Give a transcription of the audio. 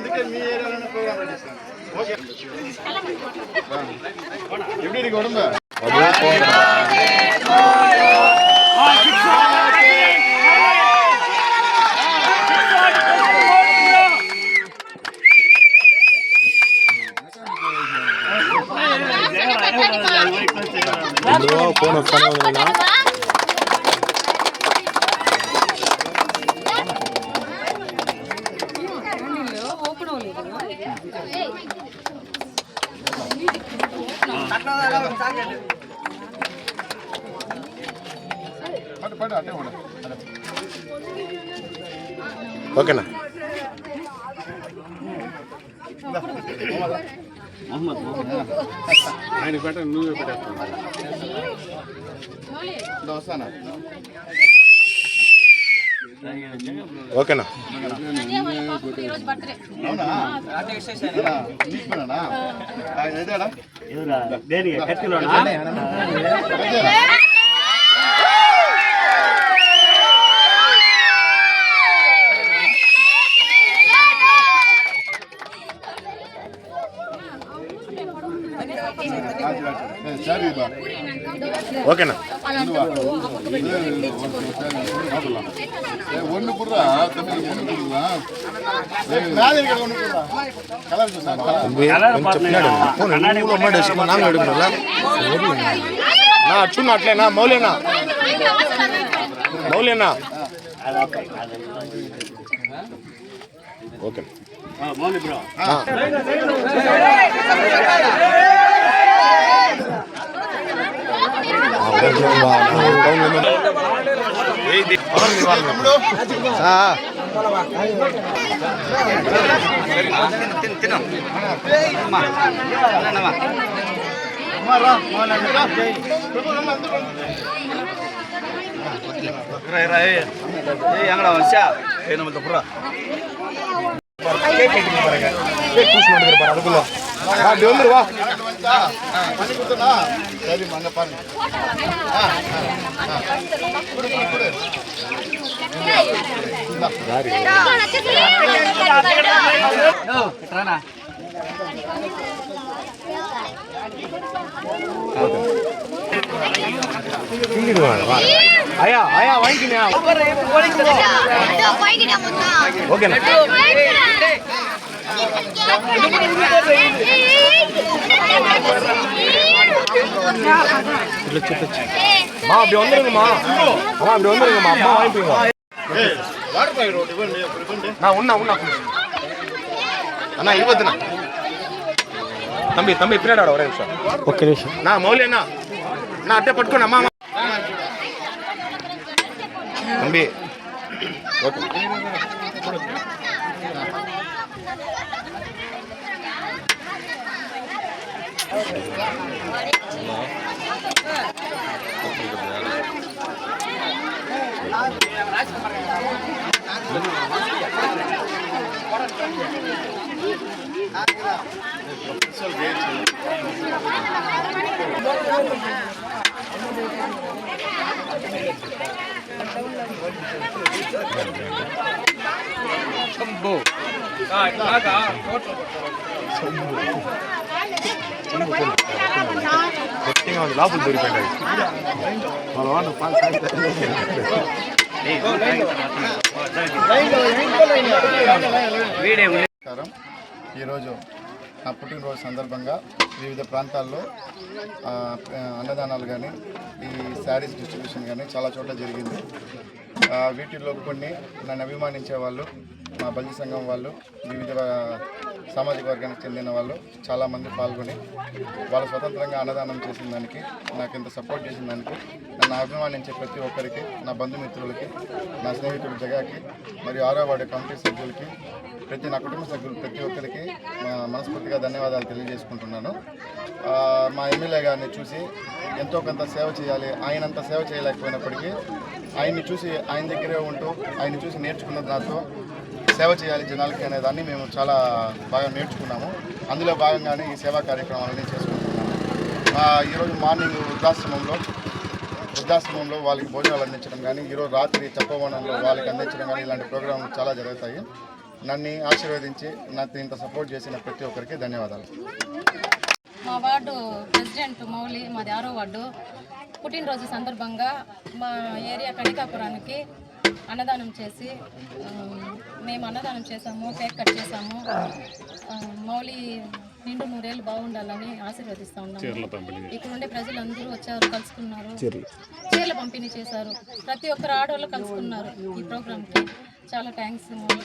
అందుకే మీ ఏరియాలోనే ప్రోగ్రామ్ నడుస్తుంది. ఓకే எப்படி இருக்கு உடம்பு? ఫోన్ వస్తానే ఉందన్నా. ఓకేనా ఆయన పెట్ట నువ్వే పెట్టేస్తా వస్తానా ఓకేనా ఓకేనా ஒண்ணு புடுறா தமிழ் ஒண்ணு புடுறா மேல இருக்கிற ஒண்ணு புடுறா கலர் చెప్పినాడు ఫోన్ నువ్వు అమ్మాడు వేసుకో నాన్న అడుగుతున్నా నా అచ్చున్నా అట్లేనా మౌలేనా మౌలేనా ఓకే మౌలి బ్రో சரி அங்க பாருங்க అయ్యా అయ్యా వాంకినా ఓకేనా మా அப்படி வந்துருங்கம்மா அம்மா அப்படி வந்துருங்கம்மா அம்மா வாங்கிப்பீங்க நான் உண்ணா அண்ணா இருபதுண்ணா தம்பி தம்பி பின்னாடி ஒரே நிமிஷம் ஓகே நிமிஷம் நான் மௌலி அண்ணா நான் அட்டை பட்டுக்கணும் அம்மா தம்பி ஓகே లోపల దొరికిపోయింది ఈరోజు నా పుట్టినరోజు సందర్భంగా వివిధ ప్రాంతాల్లో అన్నదానాలు కానీ ఈ శారీస్ డిస్ట్రిబ్యూషన్ కానీ చాలా చోట్ల జరిగింది. వీటిల్లో కొన్ని నన్ను అభిమానించే వాళ్ళు, మా బల్జీ సంఘం వాళ్ళు, వివిధ సామాజిక వర్గానికి చెందిన వాళ్ళు చాలామంది పాల్గొని వాళ్ళు స్వతంత్రంగా అన్నదానం చేసిన దానికి, నాకు ఇంత సపోర్ట్ చేసిన దానికి, నన్ను అభిమానించే ప్రతి ఒక్కరికి, నా బంధుమిత్రులకి, నా స్నేహితుడు జగాకి, మరియు 6వ వార్డు కమిటీ సభ్యులకి, నా కుటుంబ సభ్యులు ప్రతి ఒక్కరికి మనస్ఫూర్తిగా ధన్యవాదాలు తెలియజేసుకుంటున్నాను. మా ఎమ్మెల్యే గారిని చూసి ఎంతో కొంత సేవ చేయాలి, ఆయనంత సేవ చేయలేకపోయినప్పటికీ ఆయన్ని చూసి ఆయన దగ్గరే ఉంటూ ఆయన్ని చూసి నేర్చుకున్న దాంతో సేవ చేయాలి జనాలకి అనే దాన్ని మేము చాలా బాగా నేర్చుకున్నాము. అందులో భాగంగానే ఈ సేవా కార్యక్రమాలన్నీ చేసుకుంటున్నాము. ఈరోజు మార్నింగ్ వృద్ధాశ్రమంలో వాళ్ళకి భోజనాలు అందించడం కానీ, ఈరోజు రాత్రి తపోవనంలో వాళ్ళకి అందించడం కానీ, ఇలాంటి ప్రోగ్రాంలు చాలా జరుగుతాయి. నన్ను ఆశీర్వదించి నాకు ఇంత సపోర్ట్ చేసిన ప్రతి ఒక్కరికి ధన్యవాదాలు. మా వార్డు ప్రెసిడెంట్ మౌలి, మాది 6వ వార్డు. పుట్టినరోజు సందర్భంగా మా ఏరియా కడికాపురానికి అన్నదానం చేసి మేము అన్నదానం చేసాము, కేక్ కట్ చేసాము. మౌలి నిండు 100 ఏళ్ళు బాగుండాలని ఆశీర్వదిస్తూ ఉన్నాము. ఇక్కడ ఉండే ప్రజలందరూ వచ్చారు, కలుసుకున్నారు, చీరల పంపిణీ చేశారు. ప్రతి ఒక్కరు ఆడవాళ్ళు కలుసుకున్నారు ఈ ప్రోగ్రామ్కి. చాలా థ్యాంక్స్ మౌలి.